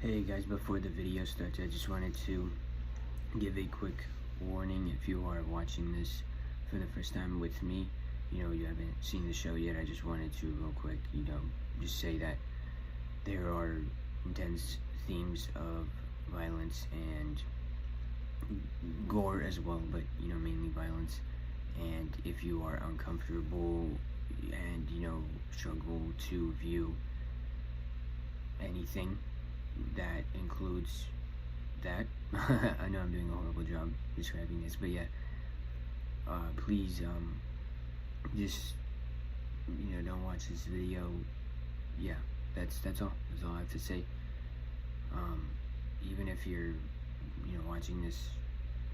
Hey guys, before the video starts, I just wanted to give a quick warning. If you are watching this for the first time with me, you haven't seen the show yet, I just wanted to real quick, just say that there are intense themes of violence and gore as well, but mainly violence. And if you are uncomfortable and struggle to view anything that includes that, I know I'm doing a horrible job describing this, but yeah, please just don't watch this video. Yeah, that's all I have to say. Even if you're watching this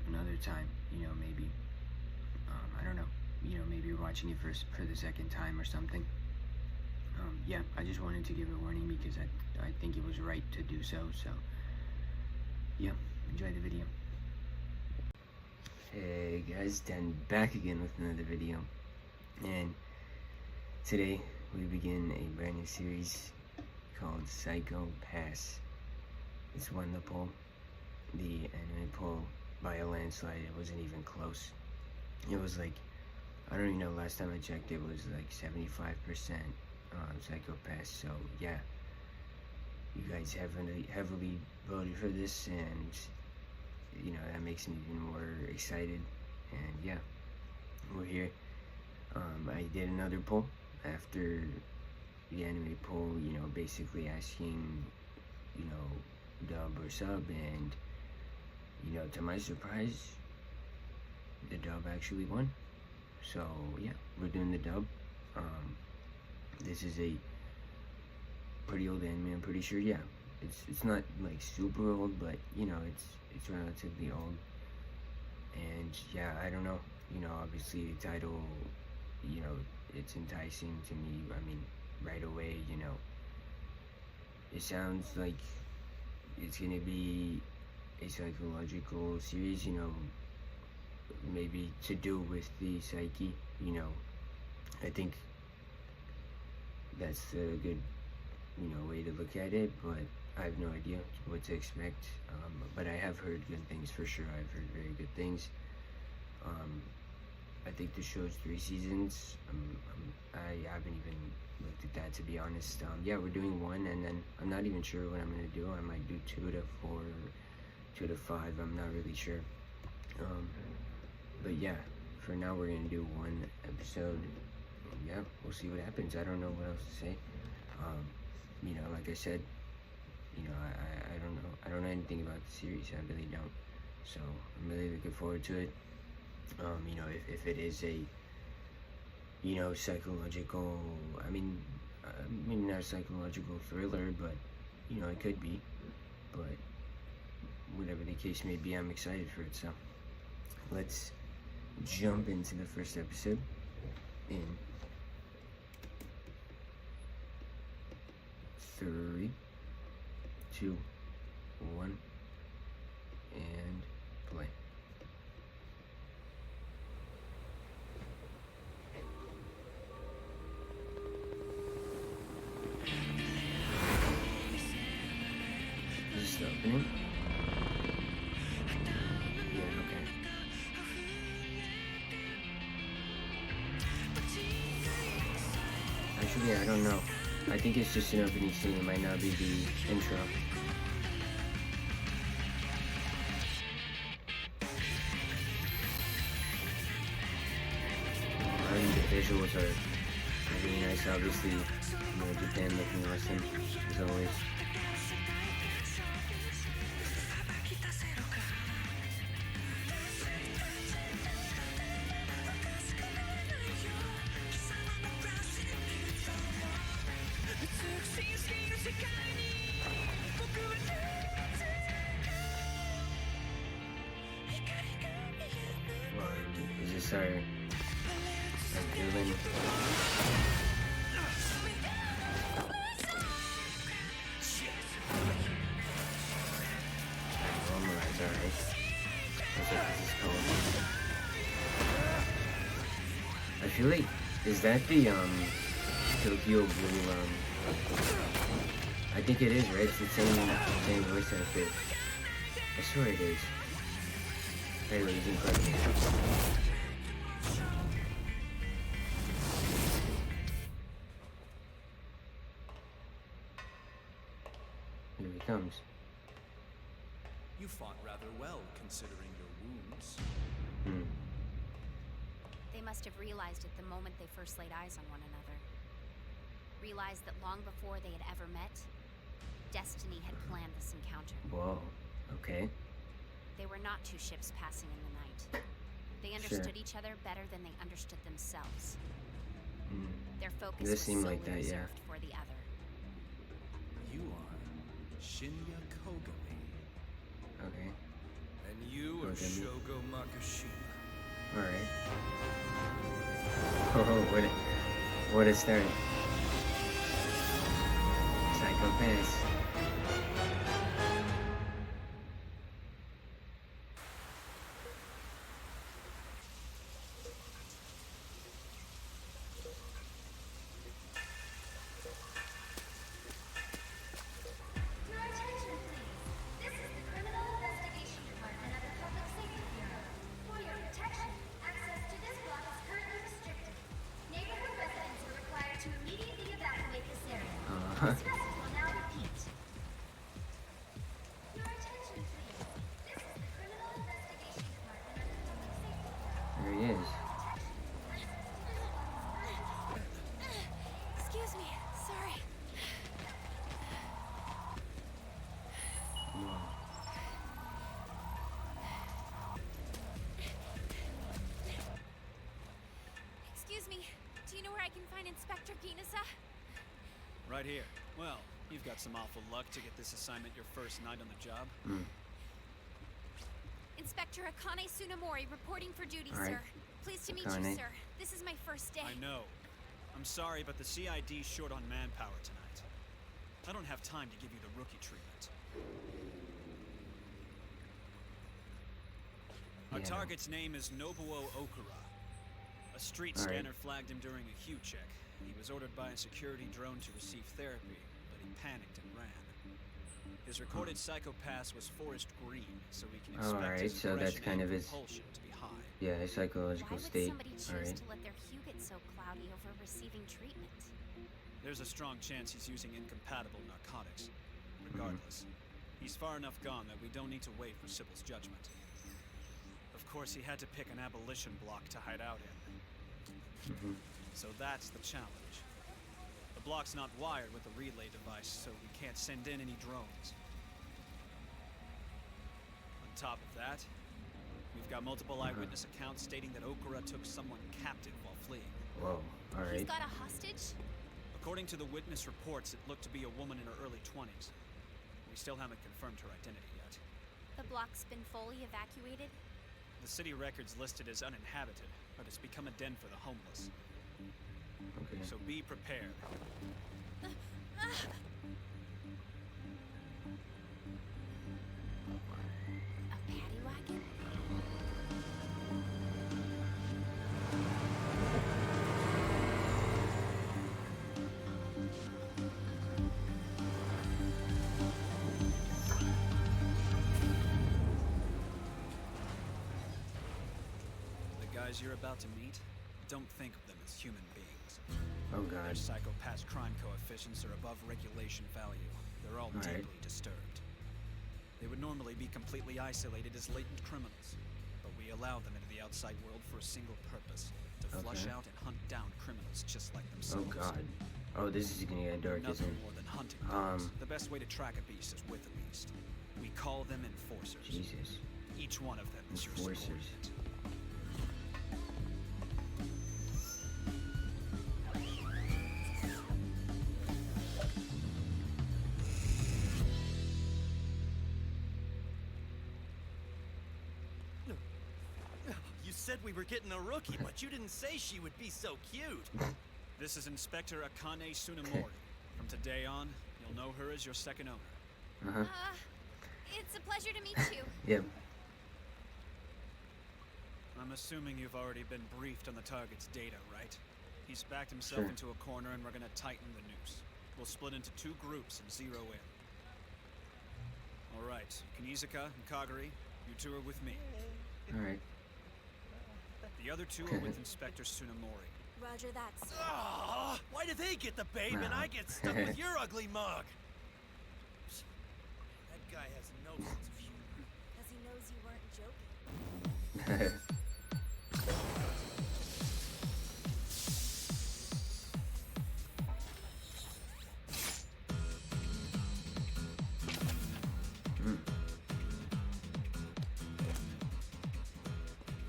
another time, maybe I don't know, maybe you're watching it for the second time or something. Yeah, I just wanted to give a warning because I think it was right to do so. So yeah, enjoy the video. Hey guys, Dan back again with another video, and today we begin a brand new series called Psycho Pass. This won the poll, the anime poll, by a landslide. It wasn't even close. It was like, I don't even know, last time I checked it was like 75% Psycho Pass. So yeah, you guys heavily voted for this, and that makes me even more excited. And yeah, we're here. I did another poll after the anime poll, basically asking dub or sub, and to my surprise, the dub actually won. So yeah, we're doing the dub. This is a pretty old anime, I'm pretty sure. Yeah, it's not like super old, but it's relatively old. And yeah, I don't know, obviously the title, it's enticing to me. I mean, right away, it sounds like it's gonna be a psychological series, maybe to do with the psyche. I think that's a good way to look at it, but I have no idea what to expect. But I have heard good things for sure. I've heard very good things. I think the show's 3 seasons. I haven't even looked at that, to be honest. Yeah, we're doing 1, and then I'm not even sure what I'm gonna do. I might do 2 to 4, 2 to 5. I'm not really sure. But yeah, for now we're gonna do 1 episode. Yeah, we'll see what happens. I don't know what else to say. Like I said, I don't know. I don't know anything about the series. I really don't. So I'm really looking forward to it. If it is a, psychological, maybe not a psychological thriller, but, it could be. But whatever the case may be, I'm excited for it. So let's jump into the first episode in 3, 2, 1, and play. Is this the opening? Yeah, okay. Actually, I don't know. I think it's just an opening scene. It might not be the intro. The visuals are really nice. Obviously, Japan looking awesome as always. Is this our villain? Alright. That's what this is called. I feel like, is that the Tokyo Blue I think it is, right? It's the same voice actor. I swear it is. Anyway, he's incredible. Here he comes. You fought rather well, considering your wounds. They must have realized it the moment they first laid eyes on one another. Realized that long before they had ever met, destiny had planned this encounter. Whoa, okay. They were not two ships passing in the night. They understood each other better than they understood themselves. Their focus was solely reserved for the other. You are Shinya Kogami. Okay. And you are Shogo Makishima. Alright. Oh, what a start. Psycho Pass. There he is. Excuse me, sorry. Excuse me, do you know where I can find Inspector Ginasa? Right here. Well, you've got some awful luck to get this assignment your first night on the job. Inspector Akane Tsunemori reporting for duty, sir. Pleased to meet you, sir. This is my first day. I know. I'm sorry, but the CID's short on manpower tonight. I don't have time to give you the rookie treatment. Our target's name is Nobuo Okura. A street scanner flagged him during a Q check. He was ordered by a security drone to receive therapy, but he panicked and ran. His recorded psychopath was forest green, so we can expect his so that's kind of his compulsion to be high. Yeah, his psychological state. Why would somebody choose to let their hue get so cloudy over receiving treatment? There's a strong chance he's using incompatible narcotics. Regardless, he's far enough gone that we don't need to wait for Sybil's judgment. Of course, he had to pick an abolition block to hide out in. So that's the challenge. The block's not wired with a relay device, so we can't send in any drones. On top of that, we've got multiple eyewitness accounts stating that Okura took someone captive while fleeing. Whoa, alright. He's got a hostage? According to the witness reports, it looked to be a woman in her early 20s. We still haven't confirmed her identity yet. The block's been fully evacuated? The city record's listed as uninhabited, but it's become a den for the homeless. Okay. So be prepared. A paddy wagon? The guys you're about to meet, don't think of them as human beings. Oh god. Their psychopath crime coefficients are above regulation value. They're all deeply disturbed. They would normally be completely isolated as latent criminals, but we allow them into the outside world for a single purpose: to flush out and hunt down criminals just like themselves. Oh god. Oh, this is gonna get dark, isn't Nothing it? more than hunting dogs. The best way to track a beast is with a beast. We call them enforcers. Jesus. Each one of them is your Enforcers. subordinate. You said we were getting a rookie, but you didn't say she would be so cute. This is Inspector Akane Tsunemori. From today on, you'll know her as your second owner. It's a pleasure to meet you. Yep. I'm assuming you've already been briefed on the target's data, right? He's backed himself into a corner and we're gonna tighten the noose. We'll split into 2 groups and zero in. All right, Kanizuka and Kagari, you two are with me. Alright. The other 2 are with Inspector Tsunemori. Roger that, sir. Oh, why do they get the babe and I get stuck with your ugly mug? That guy has no sense of humor. Because he knows you weren't joking.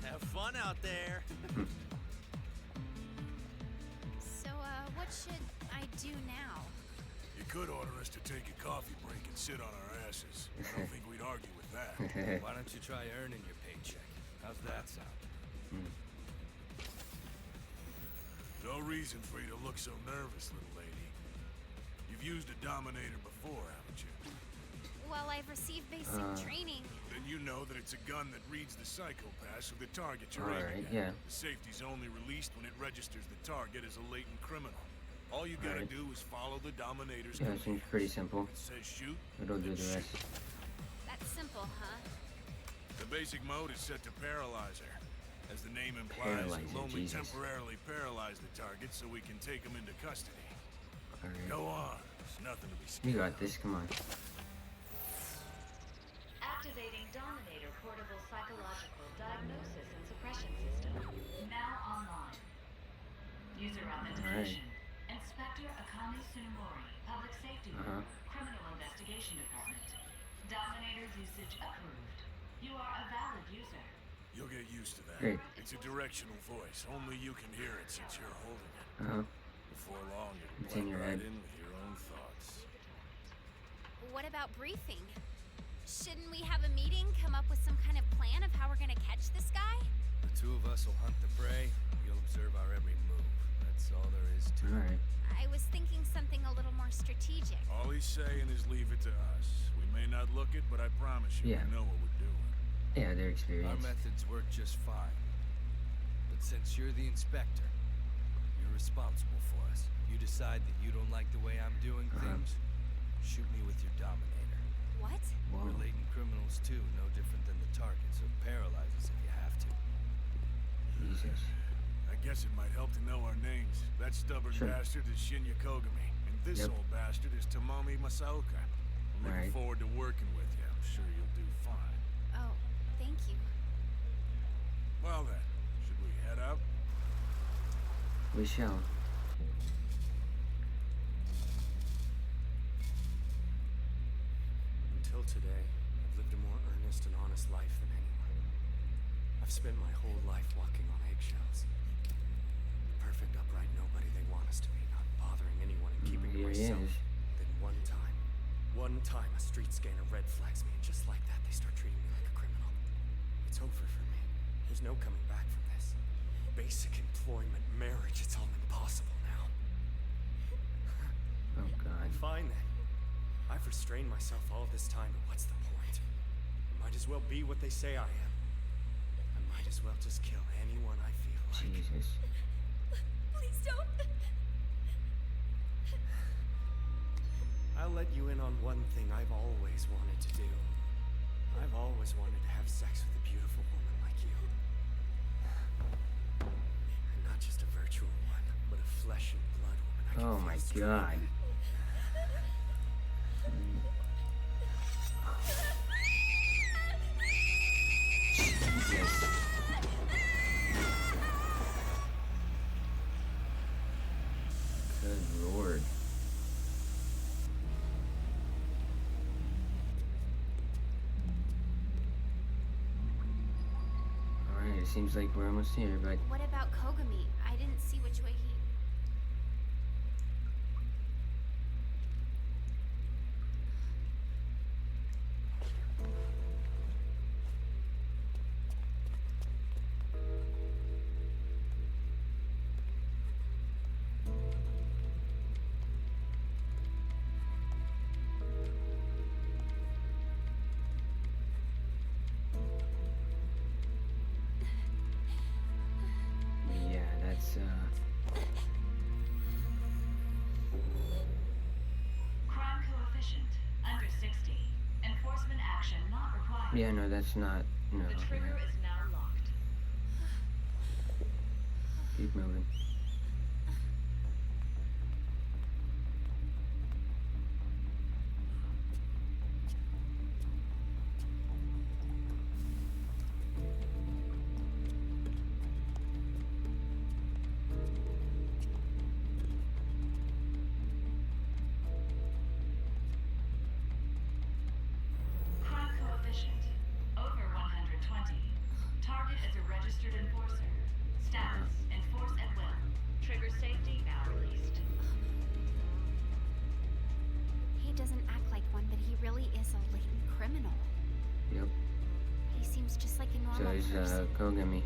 Have fun out there. So, what should I do now? You could order us to take a coffee break and sit on our asses. I don't think we'd argue with that. Why don't you try earning your paycheck? How's that sound? No reason for you to look so nervous, little lady. You've used a Dominator before, haven't you? Well, I've received basic training. Then you know that it's a gun that reads the psychopaths of the target you're aiming Alright, at. yeah. The safety's only released when it registers the target as a latent criminal. All you gotta do is follow the Dominator's Yeah, it seems pretty simple. If it says shoot, It'll do then the rest. shoot. That's simple, huh? The basic mode is set to Paralyzer. As the name implies, Paralyzer, it'll only Jesus. temporarily paralyze the target so we can take him into custody. Alright. Go on. There's nothing to be You scared got this, come on. Activating Dominator Portable Psychological Diagnosis and Suppression System. Now online. User authentication. Inspector Akane Tsunemori, Public Safety Bureau, Criminal Investigation Department. Dominator usage approved. You are a valid user. You'll get used to that. Great. It's a directional voice. Only you can hear it since you're holding it. Before long, it'll It's in blend your right head. in with your own thoughts. What about briefing? Shouldn't we have a meeting, come up with some kind of plan of how we're gonna catch this guy? The 2 of us will hunt the prey. You'll observe our every move. That's all there is to it. Alright. I was thinking something a little more strategic. All he's saying is leave it to us. We may not look it, but I promise you, Yeah. we know what we're doing. Yeah, their Our experience. methods work just fine. But since you're the inspector, you're responsible for us. You decide that you don't like the way I'm doing things, shoot me with your Dominator. What? Whoa. We're latent criminals too, no different than the target, so paralyze us if you have to. Jesus. I guess it might help to know our names. That stubborn Sure. bastard is Shinya Kogami, and this Yep. old bastard is Tomomi Masaoka. I'm looking Alright. forward to working with you. I'm sure you'll do fine. Oh, thank you. Well then, should we head out? We shall. Until today, I've lived a more earnest and honest life than anyone. I've spent my whole life walking on eggshells. The perfect upright nobody they want us to be, not bothering anyone and keeping to Here he myself. is. Then one time a street scanner red flags me, and just like that, they start treating me like a criminal. It's over for me. There's no coming back from this. Basic employment, marriage, it's all impossible now. Oh god. Fine then. I've restrained myself all this time, but what's the point? I might as well be what they say I am. I might as well just kill anyone I feel like. Jesus. Please don't. I'll let you in on one thing I've always wanted to do. I've always wanted to have sex with a beautiful woman like you. And not just a virtual one, but a flesh and blood woman I can Oh feel my straight god. with. Jesus. Good lord. Alright, it seems like we're almost here, but What about Kogami? I didn't see which way he... yeah, that's Yeah, no, that's not. No. The trigger is now locked. Keep moving. Crime coefficient over 120. Target is a registered enforcer. Status: enforce at will. Trigger safety now released. He doesn't act like one, but he really is a latent criminal. Yep. He seems just like a So normal is person. Kogami.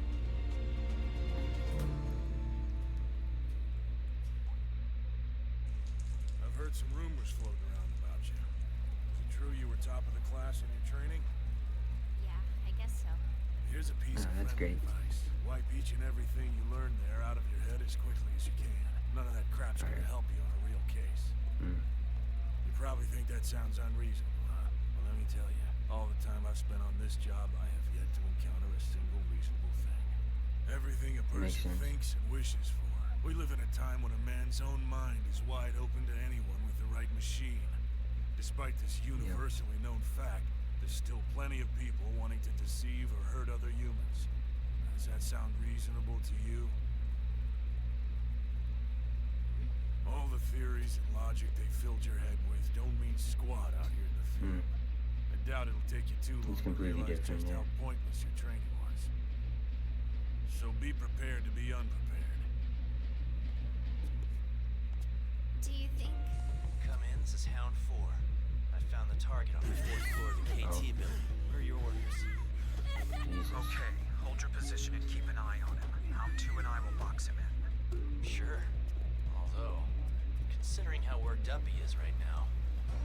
I've heard some rumors floating around about you. Is it true you were top of the class in your training? Yeah, I guess so. Here's a piece of that's friendly great. advice. Wipe each and everything you learn there out of your head as quickly as you can. None of that crap's gonna help you on a real case. You probably think that sounds unreasonable, huh? Well, let me tell you, all the time I've spent on this job, I have yet to encounter a single reasonable thing. Everything a Makes person sense. thinks and wishes for. We live in a time when a man's own mind is wide open to anyone with the right machine. Despite this universally known fact, there's still plenty of people wanting to deceive or hurt other humans. Does that sound reasonable to you? All the theories and logic they filled your head with don't mean squat out here in the field. I doubt it'll take you too long It's to completely realize different, just yeah. how pointless your training was. So be prepared to be unprepared. Do you think? Come in, this is Hound 4. I found the target on the 4th floor of the KT building. Where are your orders? Jesus. Okay, hold your position and keep an eye on him. Hound 2 and I will box him in. Sure. Although, considering how worked up he is right now,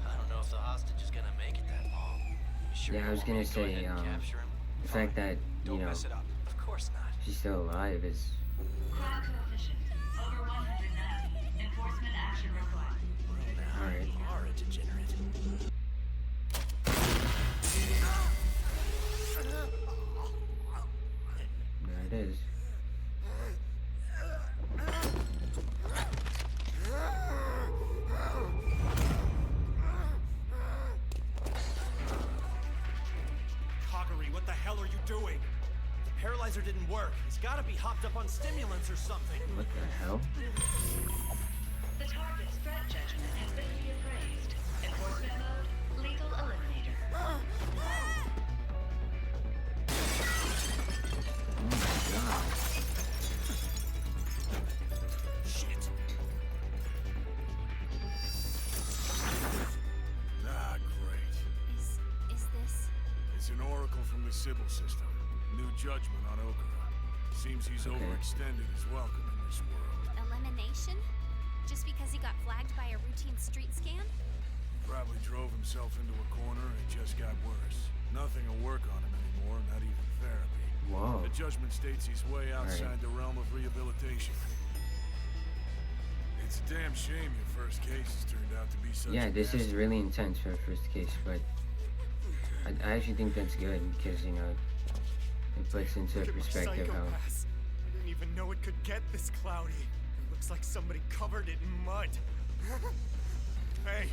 I don't know if the hostage is gonna make it that long. You sure Yeah, I you was want me gonna to go say, ahead and capture him? the fact that, Don't mess it up. Of course not. she's still alive is. Crime coefficient over 190. Enforcement action required. Well, now Alright. you are a degenerate. There it is. Kagari, what the hell are you doing? The paralyzer didn't work. He's gotta be hopped up on stimulants or something. What the hell? The target's threat judgment has been reappraised. Enforcement mode, lethal eliminator. Oh my god. Shit. Ah, great. Is this? It's an oracle from the Sybil system. New judgment on Okura. Seems he's Okay. overextended his welcome in this world. Elimination? Just because he got flagged by a routine street scan? Probably drove himself into a corner and it just got worse. Nothing will work on him anymore, not even therapy. Whoa. The judgment states he's way outside the realm of rehabilitation. It's a damn shame your first case has turned out to be such Yeah, a this is nasty really intense for a first case, but I actually think that's good because, you know, it puts into Look at my perspective how. psychopath. I didn't even know it could get this cloudy. It looks like somebody covered it in mud. Hey,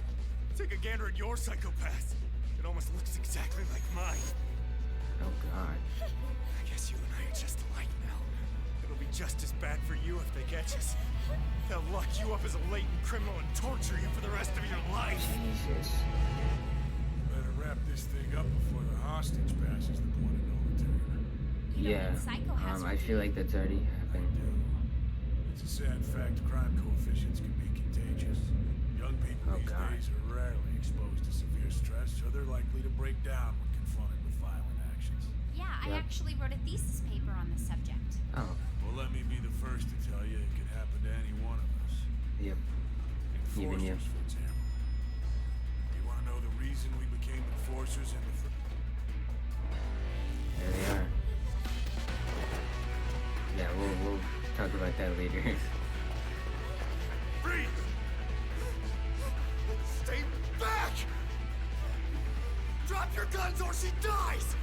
take a gander at your psychopath. It almost looks exactly like mine. Oh god. I guess you and I are just alike now. It'll be just as bad for you if they catch us. They'll lock you up as a latent criminal and torture you for the rest of your life. Jesus. Better wrap this thing up before the hostage passes the point of no return. You Yeah. don't need Psycho has I feel like that's already happened. It's a sad fact crime coefficients can be contagious. Young people Oh, these God. days are rarely exposed to severe stress, so they're likely to break down when confronted with violent actions. Yeah, I Yep. actually wrote a thesis paper on the subject. Oh. Well, let me be the first to tell you it could happen to any one of us. Yep. Even you. Enforcers, for example. You want to know the reason we became enforcers in the There they are. Yeah, we'll talk about that later. Freeze! Stay back! Drop Drop your guns or she dies!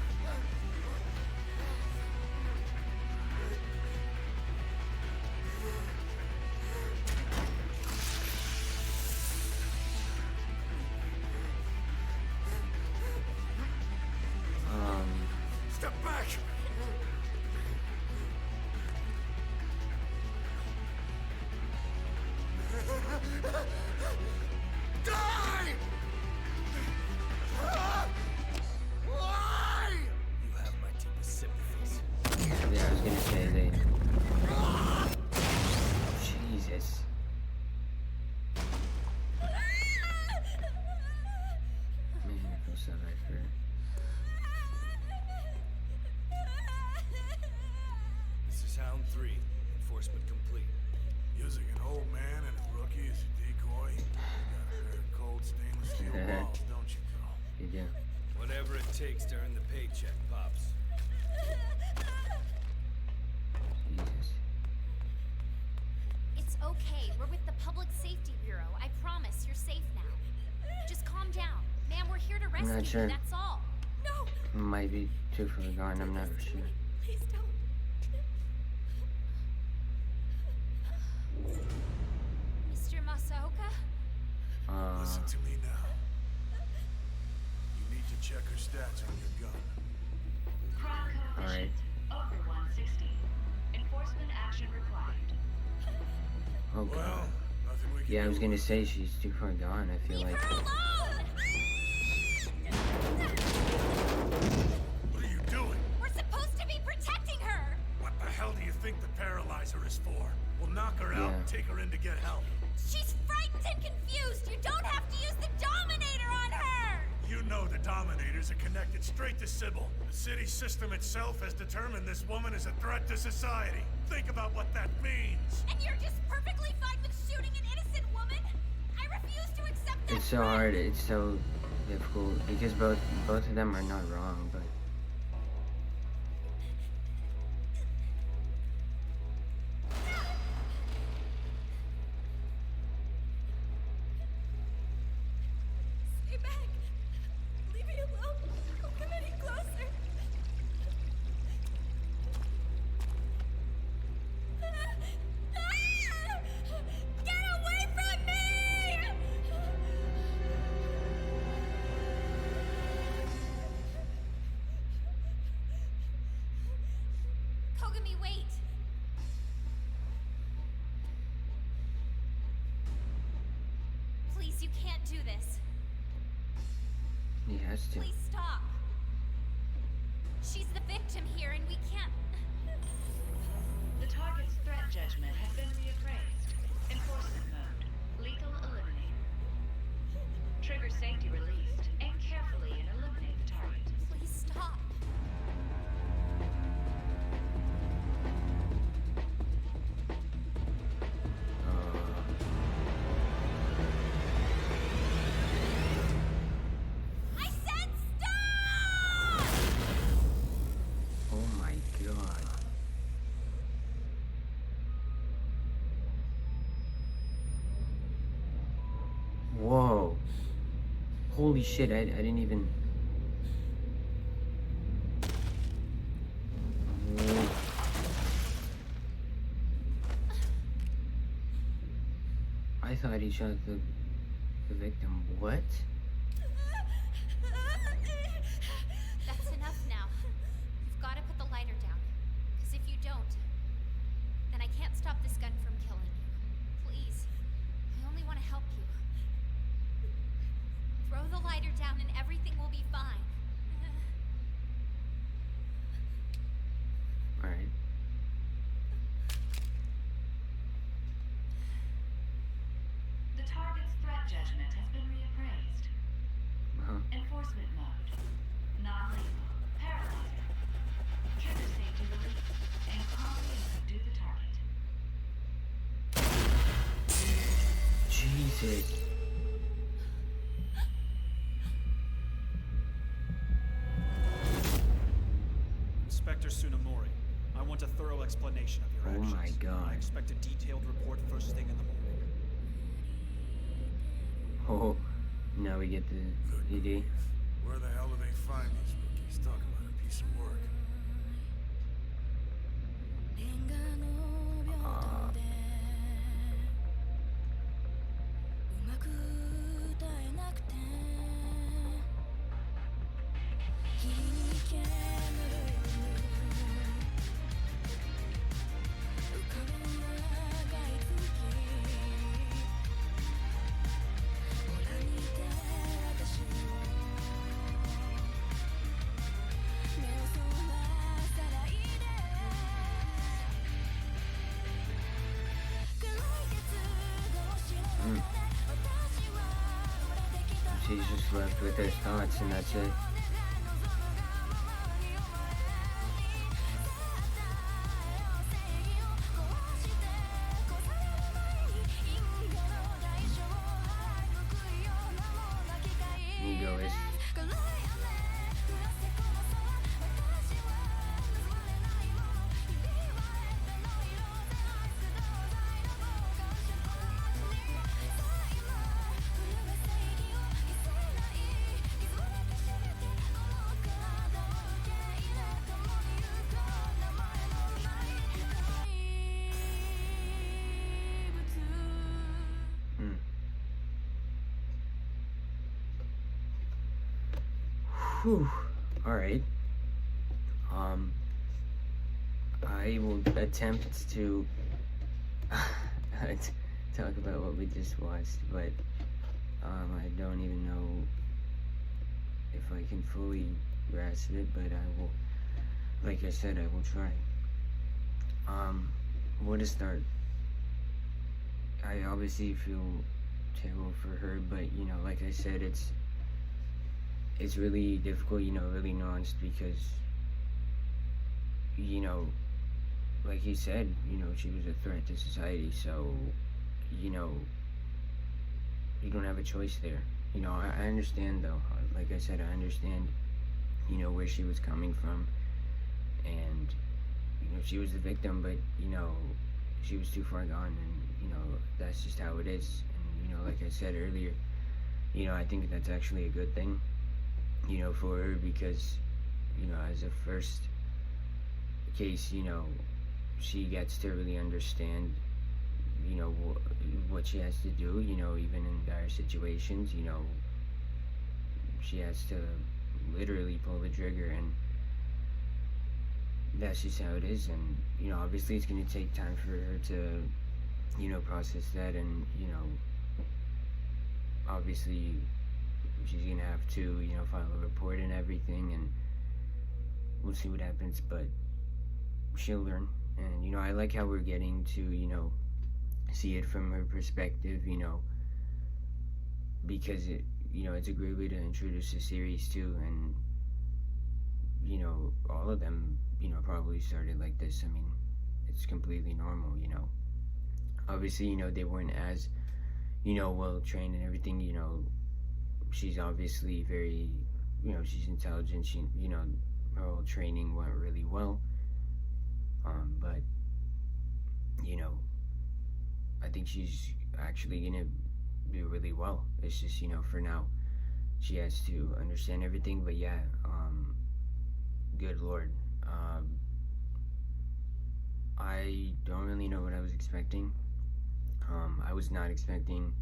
Step back! Die! Why? You have my deepest sympathies. Yeah, I was gonna say they. Jesus. Man, I feel so bad for her. This is Hound 3. Enforcement complete. Using an old man and a rookie as a decoy? You got a pair of cold stainless steel balls, don't you, Carl? You do. Whatever it takes to earn the paycheck, Pops. Jesus. It's okay. We're with the Public Safety Bureau. I promise you're safe now. Just calm down. Ma'am, we're here to rescue not sure. you, that's all. No! Might be too far gone, I'm not sure. Please don't. Mr. Masaoka? Listen to me now. You need to check her stats on your gun. Crime Alright. coefficient over 160. Enforcement action required. Oh god. Well, nothing we can Yeah, I do was gonna about say she's too far gone, I feel Leave like. her alone! What are you doing? We're supposed to be protecting her! What the hell do you think the paralyzer is for? We'll knock her out and Yeah. take her in to get help. She's frightened and confused! You don't have to use the Dominator on her! You know the Dominators are connected straight to Sybil. The city system itself has determined this woman is a threat to society. Think about what that means. And you're just perfectly fine with shooting an innocent woman? I refuse to accept that. It's so hard, it's so difficult, because both of them are not wrong, but... Stay back. Leave me alone. Don't come any closer. Get away from me! Kogami, wait. Please, you can't do this. He has to. Please stop. She's the victim here, and we can't. The target's threat judgment has been reappraised. Enforcement mode. Lethal eliminated. Trigger safety released. Aim carefully and eliminate the target. Please stop. I said stop! Oh my god. Whoa. Holy shit, I didn't even... Whoa. I thought he shot the victim. What? That's enough now. You've got to put the lighter down. Because if you don't, then I can't stop this gun from killing you. Please. I only want to help you. Throw the lighter down and everything will be fine. Alright. The target's threat judgment has been reappraised. Uh-huh. Enforcement mode. Non-lethal. Paralyzer. Trigger safety released. Aim calmly and subdue the target. Jesus. Inspector Tsunemori, I want a thorough explanation of your Oh actions. my God. I expect a detailed report first thing in the morning. Oh, now we get the ED. Where the hell do they just left with her thoughts, and that's it. Egoist. Whew. Alright. I will attempt to talk about what we just watched, but I don't even know if I can fully grasp it, but I will, like I said, I will try. Where to start? I obviously feel terrible for her, but, you know, like I said, it's really difficult, you know, really nuanced, because, you know, like he said, you know, she was a threat to society, so, you know, you don't have a choice there. You know, I understand, though, like I said, I understand, you know, where she was coming from, and, you know, she was the victim, but, you know, she was too far gone, and, you know, that's just how it is. And, you know, like I said earlier, you know, I think that's actually a good thing, you know, for her, because, you know, as a first case, you know, she gets to really understand, you know, what she has to do, you know, even in dire situations, you know, she has to literally pull the trigger, and that's just how it is. And, you know, obviously it's going to take time for her to, you know, process that, and, you know, obviously she's gonna have to, you know, file a report and everything, and we'll see what happens, but she'll learn. And, you know, I like how we're getting to, you know, see it from her perspective, you know, because it, you know, it's a great way to introduce the series too. And, you know, all of them, you know, probably started like this. I mean, it's completely normal, you know. Obviously, you know, they weren't as, you know, well trained and everything, you know. She's obviously very, you know, she's intelligent, she, you know, her whole training went really well, but, you know, I think she's actually gonna do really well. It's just, you know, for now, she has to understand everything, but yeah, good lord, I don't really know what I was expecting. I was not expecting,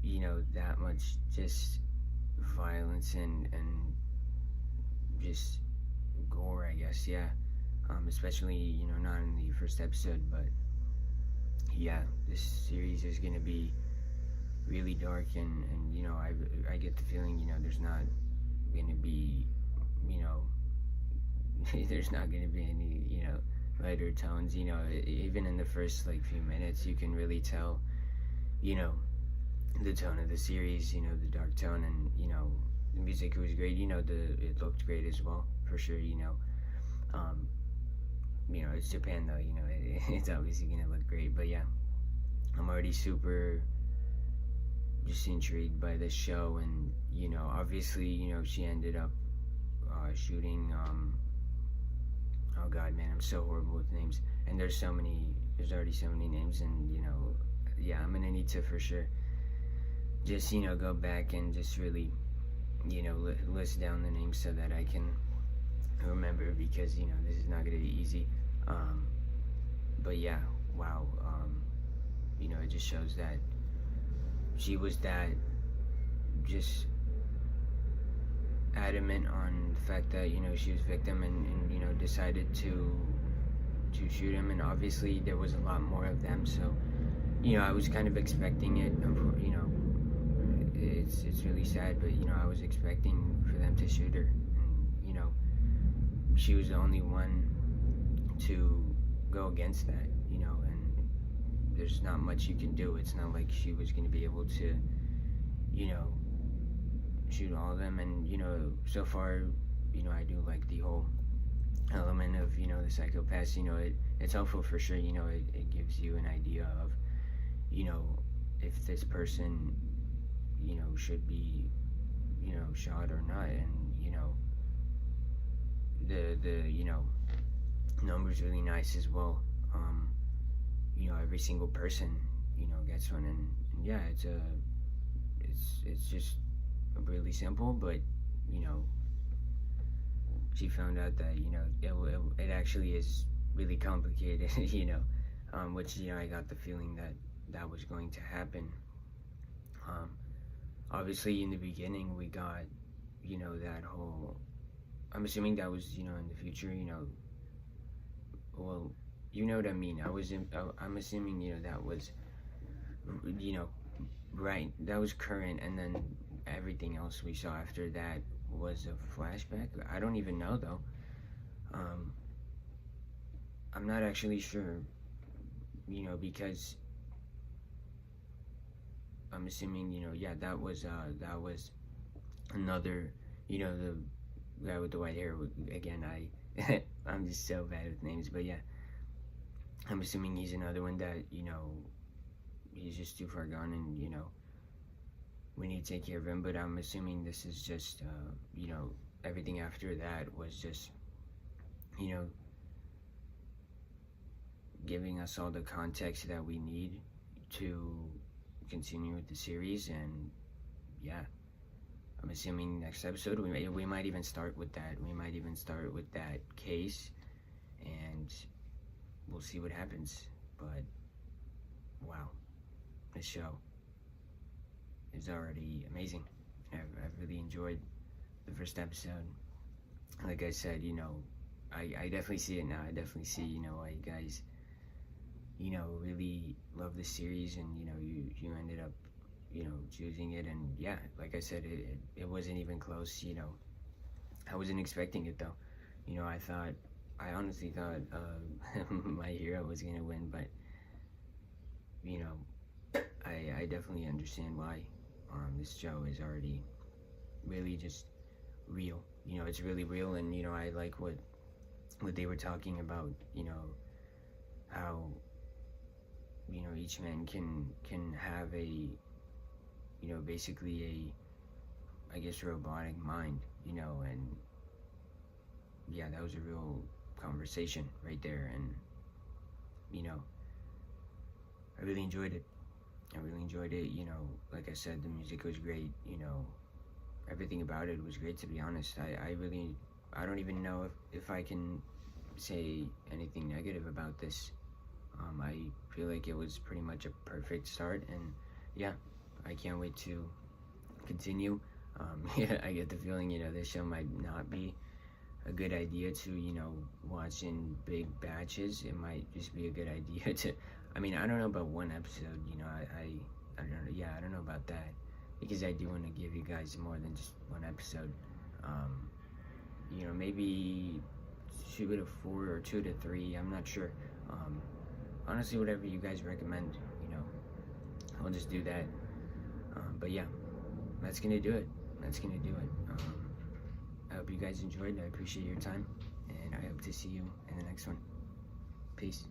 you know, that much just violence and just gore, I guess, yeah. Especially, you know, not in the first episode, but yeah, this series is gonna be really dark, and you know, I get the feeling, you know, there's not gonna be, you know, there's not gonna be any, you know, lighter tones, you know. Even in the first, like, few minutes, you can really tell, you know, the tone of the series, you know, the dark tone, and, you know, the music was great, you know, it looked great as well, for sure, you know. You know, it's Japan, though, you know, it's obviously gonna look great, but yeah, I'm already super just intrigued by this show. And, you know, obviously, you know, she ended up shooting, oh god, man, I'm so horrible with names, and there's already so many names, and, you know, yeah, I'm gonna need to, for sure, just, you know, go back and just really, you know, list down the names so that I can remember, because, you know, this is not gonna be easy. But yeah, wow, you know, it just shows that she was that just adamant on the fact that, you know, she was victim, and you know, decided to shoot him. And obviously there was a lot more of them, so, you know, I was kind of expecting it. You know, it's really sad, but, you know, I was expecting for them to shoot her, and, you know, she was the only one to go against that, you know, and there's not much you can do. It's not like she was going to be able to, you know, shoot all of them. And so far, I do like the whole element of the psychopaths. It's helpful for sure. It gives you an idea of if this person should be shot or not. And the number's really nice as well. Every single person gets one. And yeah, it's just really simple. But she found out that it actually is really complicated. Which I got the feeling that was going to happen. Obviously in the beginning we got that whole, I'm assuming that was in the future. Well, you know what I mean. I'm assuming that was right, that was current, and then everything else we saw after that was a flashback. I don't even know though. I'm not actually sure, because I'm assuming yeah, that was another, the guy with the white hair. Again, I'm just so bad with names, but yeah, I'm assuming he's another one that he's just too far gone, and we need to take care of him. But I'm assuming this is just everything after that was just giving us all the context that we need to continue with the series. And yeah, I'm assuming next episode we might even start with that. We might even start with that case, and we'll see what happens. But wow, this show is already amazing. I've really enjoyed the first episode. Like I said, I definitely see it now. I definitely see why you guys really love the series, and you ended up choosing it. And yeah, like I said, it wasn't even close. I wasn't expecting it though. I honestly thought my hero was gonna win, but I definitely understand why. This show is already really just real. It's really real. And I like what they were talking about, how each man can have a basically a, I guess, robotic mind, and yeah, that was a real conversation right there. And I really enjoyed it. Like I said, the music was great. Everything about it was great, to be honest. I don't even know if I can say anything negative about this. I feel like it was pretty much a perfect start, and yeah, I can't wait to continue. Yeah, I get the feeling, this show might not be a good idea to, watch in big batches. It might just be a good idea to, I don't know about one episode, I don't know, yeah, I don't know about that, because I do want to give you guys more than just one episode. Maybe 2 to 4 or 2 to 3, I'm not sure. Honestly, whatever you guys recommend, I'll just do that. But yeah, that's gonna do it. I hope you guys enjoyed. I appreciate your time, and I hope to see you in the next one. Peace.